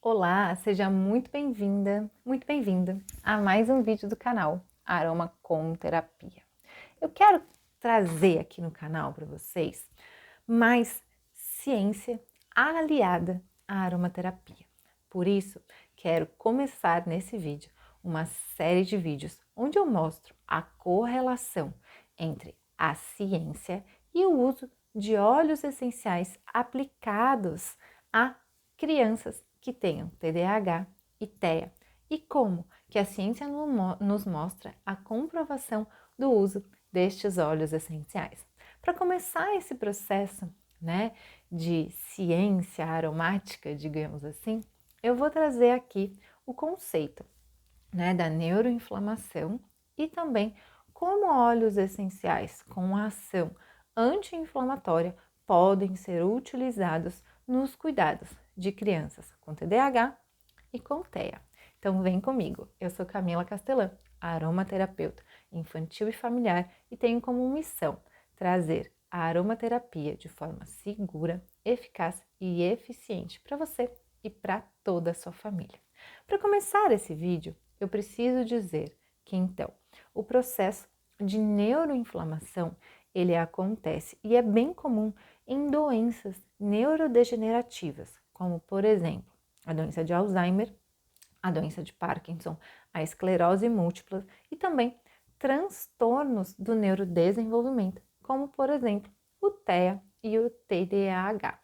Olá, seja muito bem-vinda, muito bem-vindo a mais um vídeo do canal Aroma com Terapia. Eu quero trazer aqui no canal para vocês mais ciência aliada à aromaterapia. Por isso, quero começar nesse vídeo uma série de vídeos onde eu mostro a correlação entre a ciência e o uso de óleos essenciais aplicados a crianças que tenham TDAH e TEA e como que a ciência nos mostra a comprovação do uso destes óleos essenciais. Para começar esse processo, de ciência aromática, digamos assim, eu vou trazer aqui o conceito, da neuroinflamação e também como óleos essenciais com ação anti-inflamatória podem ser utilizados nos cuidados de crianças com TDAH e com TEA. Então vem comigo, eu sou Camila Castelã, aromaterapeuta infantil e familiar e tenho como missão trazer a aromaterapia de forma segura, eficaz e eficiente para você e para toda a sua família. Para começar esse vídeo, eu preciso dizer que então o processo de neuroinflamação ele acontece e é bem comum em doenças neurodegenerativas, como por exemplo a doença de Alzheimer, a doença de Parkinson, a esclerose múltipla e também transtornos do neurodesenvolvimento, como por exemplo o TEA e o TDAH.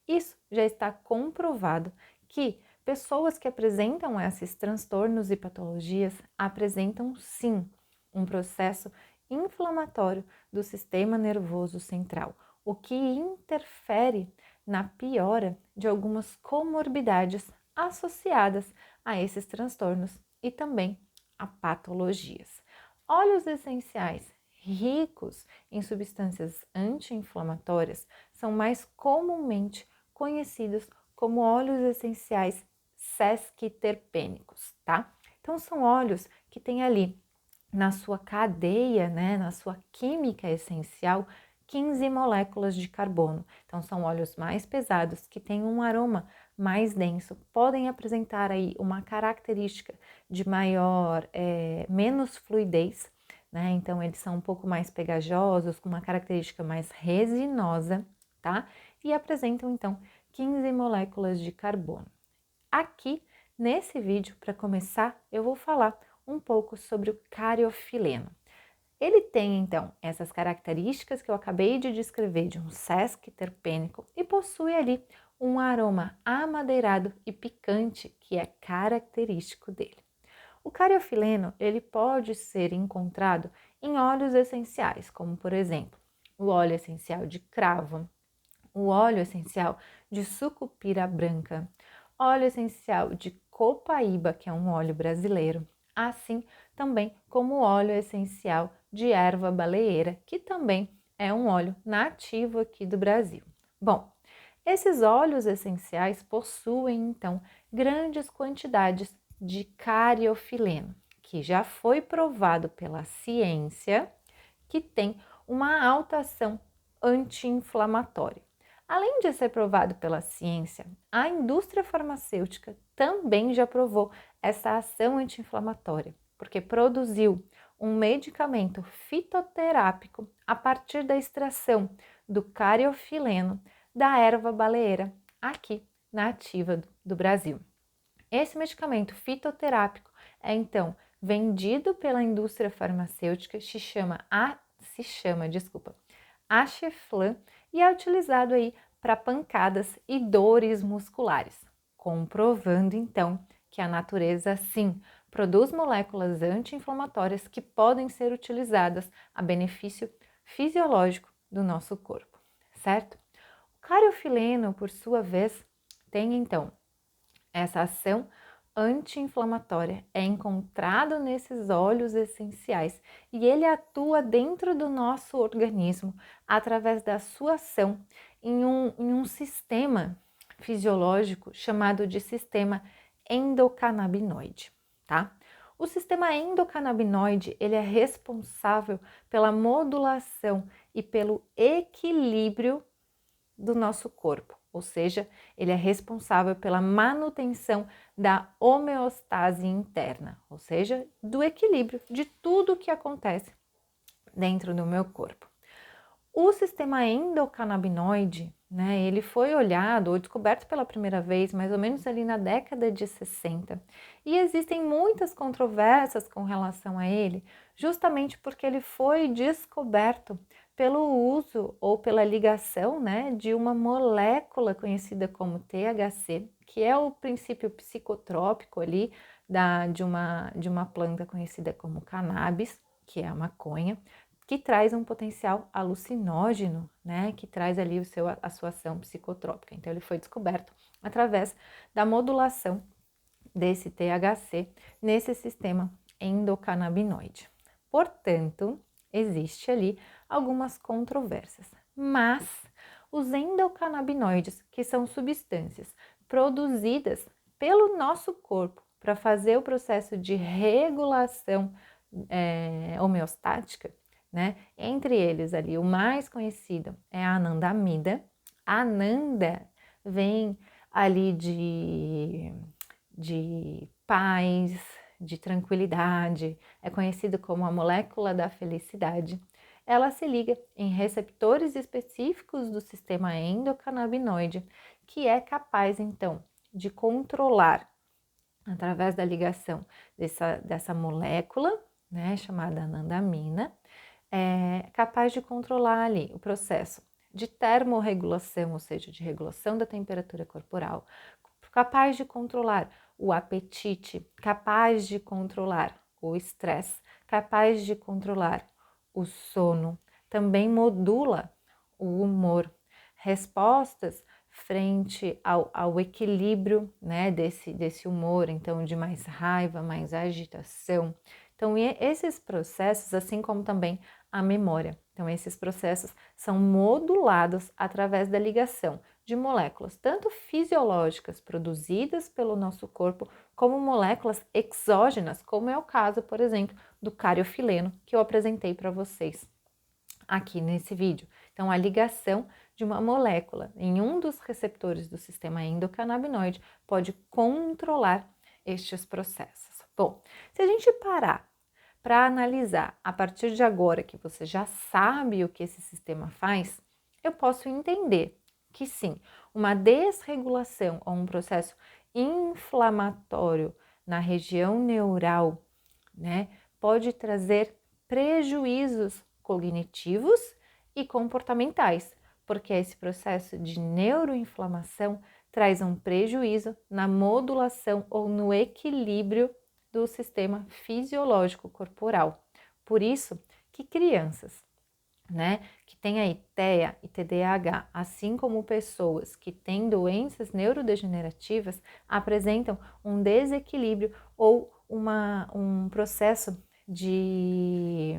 Isso já está comprovado que pessoas que apresentam esses transtornos e patologias apresentam sim um processo inflamatório do sistema nervoso central, o que interfere na piora de algumas comorbidades associadas a esses transtornos e também a patologias. Óleos essenciais ricos em substâncias anti-inflamatórias são mais comumente conhecidos como óleos essenciais sesquiterpênicos, tá? Então são óleos que têm ali na sua cadeia, na sua química essencial, 15 moléculas de carbono. Então são óleos mais pesados que têm um aroma mais denso, podem apresentar aí uma característica de menos fluidez, Então eles são um pouco mais pegajosos, com uma característica mais resinosa, tá? E apresentam então 15 moléculas de carbono. Aqui, nesse vídeo, para começar, eu vou falar um pouco sobre o cariofileno. Ele tem, então, essas características que eu acabei de descrever de um sesquiterpênico e possui ali um aroma amadeirado e picante que é característico dele. O cariofileno, ele pode ser encontrado em óleos essenciais, como por exemplo, o óleo essencial de cravo, o óleo essencial de sucupira branca, óleo essencial de copaíba, que é um óleo brasileiro, assim também como o óleo essencial de erva baleeira, que também é um óleo nativo aqui do Brasil. Bom, esses óleos essenciais possuem então grandes quantidades de cariofileno, que já foi provado pela ciência que tem uma alta ação anti-inflamatória. Além de ser provado pela ciência, a indústria farmacêutica também já provou essa ação anti-inflamatória, porque produziu um medicamento fitoterápico a partir da extração do cariofileno da erva baleeira, aqui nativa do Brasil. Esse medicamento fitoterápico é então vendido pela indústria farmacêutica, se chama Asheflan e é utilizado aí para pancadas e dores musculares, comprovando então que a natureza sim produz moléculas anti-inflamatórias que podem ser utilizadas a benefício fisiológico do nosso corpo, certo? O cariofileno, por sua vez, tem então essa ação anti-inflamatória, é encontrado nesses óleos essenciais e ele atua dentro do nosso organismo através da sua ação em um sistema fisiológico chamado de sistema endocannabinoide, tá? O sistema endocannabinoide, ele é responsável pela modulação e pelo equilíbrio do nosso corpo, ou seja, ele é responsável pela manutenção da homeostase interna, ou seja, do equilíbrio de tudo o que acontece dentro do meu corpo. O sistema endocannabinoide, né, ele foi olhado ou descoberto pela primeira vez mais ou menos ali na década de 60 e existem muitas controvérsias com relação a ele, justamente porque ele foi descoberto pelo uso ou pela ligação, né, de uma molécula conhecida como THC, que é o princípio psicotrópico ali de uma planta conhecida como cannabis, que é a maconha, que traz um potencial alucinógeno, né, que traz ali a sua ação psicotrópica. Então, ele foi descoberto através da modulação desse THC nesse sistema endocannabinoide. Portanto, existe ali algumas controvérsias, mas os endocannabinoides, que são substâncias produzidas pelo nosso corpo para fazer o processo de regulação homeostática, né? Entre eles ali, o mais conhecido é a anandamida. A ananda vem ali de paz, de tranquilidade, é conhecido como a molécula da felicidade. Ela se liga em receptores específicos do sistema endocannabinoide, que é capaz então de controlar, através da ligação dessa molécula, né, chamada anandamina, é capaz de controlar ali o processo de termorregulação, ou seja, de regulação da temperatura corporal, capaz de controlar o apetite, capaz de controlar o estresse, capaz de controlar o sono, também modula o humor, respostas frente ao equilíbrio, né, desse humor, então de mais raiva, mais agitação. Então, esses processos, assim como também a memória. Então, esses processos são modulados através da ligação de moléculas, tanto fisiológicas produzidas pelo nosso corpo, como moléculas exógenas, como é o caso, por exemplo, do cariofileno, que eu apresentei para vocês aqui nesse vídeo. Então, a ligação de uma molécula em um dos receptores do sistema endocannabinoide pode controlar estes processos. Bom, se a gente parar para analisar a partir de agora que você já sabe o que esse sistema faz, eu posso entender que sim, uma desregulação ou um processo inflamatório na região neural, né, pode trazer prejuízos cognitivos e comportamentais, porque esse processo de neuroinflamação traz um prejuízo na modulação ou no equilíbrio do sistema fisiológico corporal. Por isso que crianças, né, que têm a TEA e TDAH, assim como pessoas que têm doenças neurodegenerativas, apresentam um desequilíbrio ou um processo de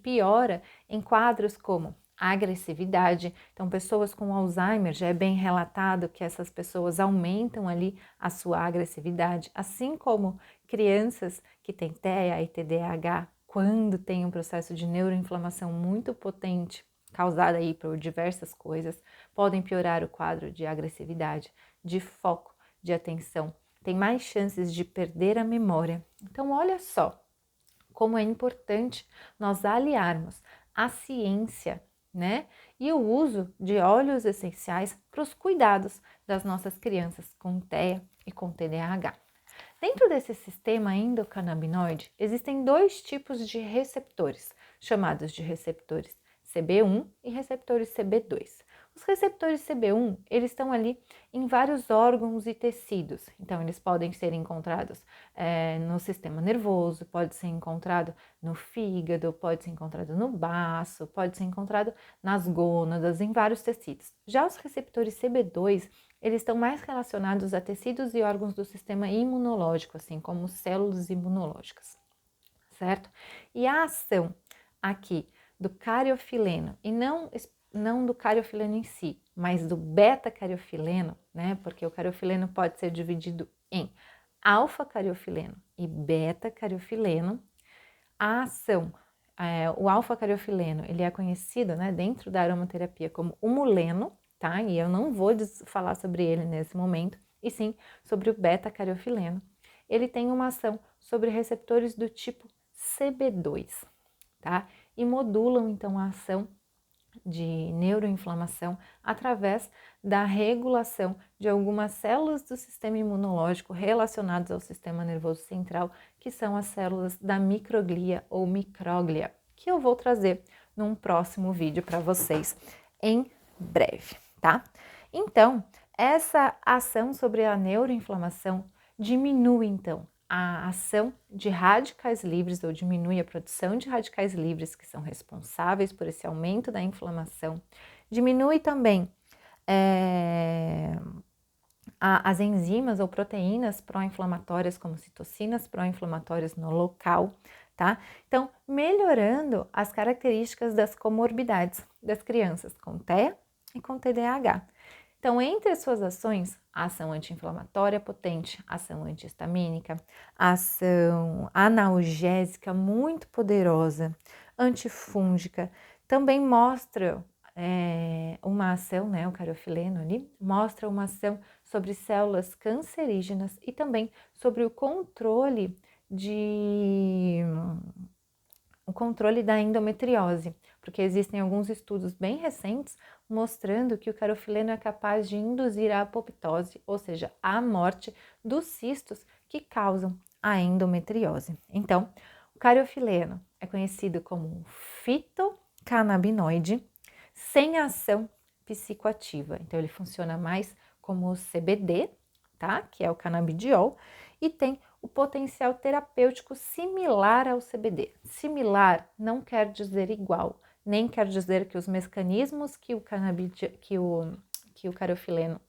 piora em quadros como a agressividade. Então, pessoas com Alzheimer, já é bem relatado que essas pessoas aumentam ali a sua agressividade, assim como crianças que têm TEA e TDAH, quando tem um processo de neuroinflamação muito potente, causada aí por diversas coisas, podem piorar o quadro de agressividade, de foco, de atenção, tem mais chances de perder a memória. Então, olha só como é importante nós aliarmos a ciência, né, e o uso de óleos essenciais para os cuidados das nossas crianças com TEA e com TDAH. Dentro desse sistema endocannabinoide, existem dois tipos de receptores, chamados de receptores CB1 e receptores CB2. Os receptores CB1, eles estão ali em vários órgãos e tecidos, então eles podem ser encontrados no sistema nervoso, pode ser encontrado no fígado, pode ser encontrado no baço, pode ser encontrado nas gônadas, em vários tecidos. Já os receptores CB2, eles estão mais relacionados a tecidos e órgãos do sistema imunológico, assim como células imunológicas, certo? E a ação aqui do cariofileno, e não do cariofileno em si, mas do beta-cariofileno, né? Porque o cariofileno pode ser dividido em alfa-cariofileno e beta-cariofileno. A ação, o alfa-cariofileno, ele é conhecido, né, dentro da aromaterapia como humuleno, tá? E eu não vou falar sobre ele nesse momento, e sim sobre o beta-cariofileno. Ele tem uma ação sobre receptores do tipo CB2, tá? E modulam então a ação de neuroinflamação através da regulação de algumas células do sistema imunológico relacionadas ao sistema nervoso central, que são as células da microglia ou micróglia, que eu vou trazer num próximo vídeo para vocês em breve, tá? Então, essa ação sobre a neuroinflamação diminui então a ação de radicais livres ou diminui a produção de radicais livres que são responsáveis por esse aumento da inflamação, diminui também as enzimas ou proteínas pró-inflamatórias como citocinas pró-inflamatórias no local, tá? Então, melhorando as características das comorbidades das crianças com TEA e com TDAH. Então, entre as suas ações, a ação anti-inflamatória potente, ação antihistamínica, ação analgésica muito poderosa, antifúngica, também mostra uma ação, né, o cariofileno ali, mostra uma ação sobre células cancerígenas e também sobre o controle da endometriose, porque existem alguns estudos bem recentes mostrando que o cariofileno é capaz de induzir a apoptose, ou seja, a morte dos cistos que causam a endometriose. Então, o cariofileno é conhecido como um fitocannabinoide sem ação psicoativa. Então, ele funciona mais como o CBD, tá? Que é o canabidiol, e tem o potencial terapêutico similar ao CBD. Similar não quer dizer igual, nem quer dizer que os mecanismos que o cariofileno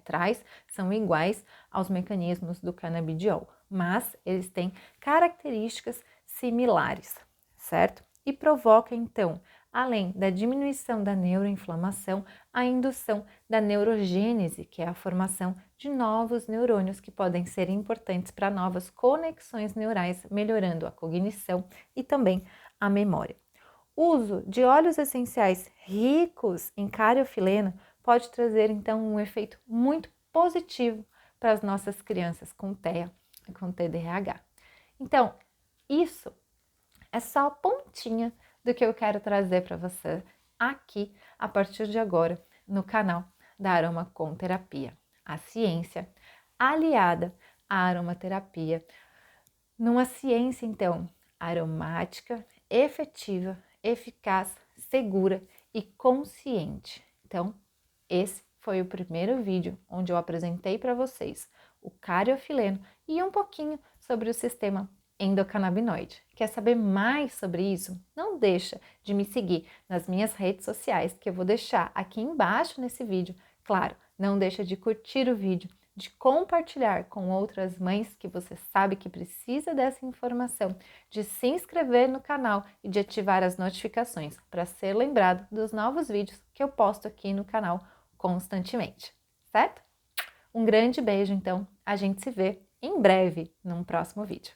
traz são iguais aos mecanismos do canabidiol, mas eles têm características similares, certo? E provoca então, além da diminuição da neuroinflamação, a indução da neurogênese, que é a formação de novos neurônios que podem ser importantes para novas conexões neurais, melhorando a cognição e também a memória. O uso de óleos essenciais ricos em cariofileno pode trazer então um efeito muito positivo para as nossas crianças com TEA e com TDAH. Então, isso é só a pontinha do que eu quero trazer para você aqui a partir de agora no canal da Aromaconterapia, a ciência aliada à aromaterapia, numa ciência então aromática, efetiva, eficaz, segura e consciente. Então, esse foi o primeiro vídeo onde eu apresentei para vocês o cariofileno e um pouquinho sobre o sistema endocannabinoide. Quer saber mais sobre isso? Não deixa de me seguir nas minhas redes sociais, que eu vou deixar aqui embaixo nesse vídeo. Claro, não deixa de curtir o vídeo, de compartilhar com outras mães que você sabe que precisa dessa informação, de se inscrever no canal e de ativar as notificações para ser lembrado dos novos vídeos que eu posto aqui no canal constantemente, certo? Um grande beijo, então, a gente se vê em breve num próximo vídeo.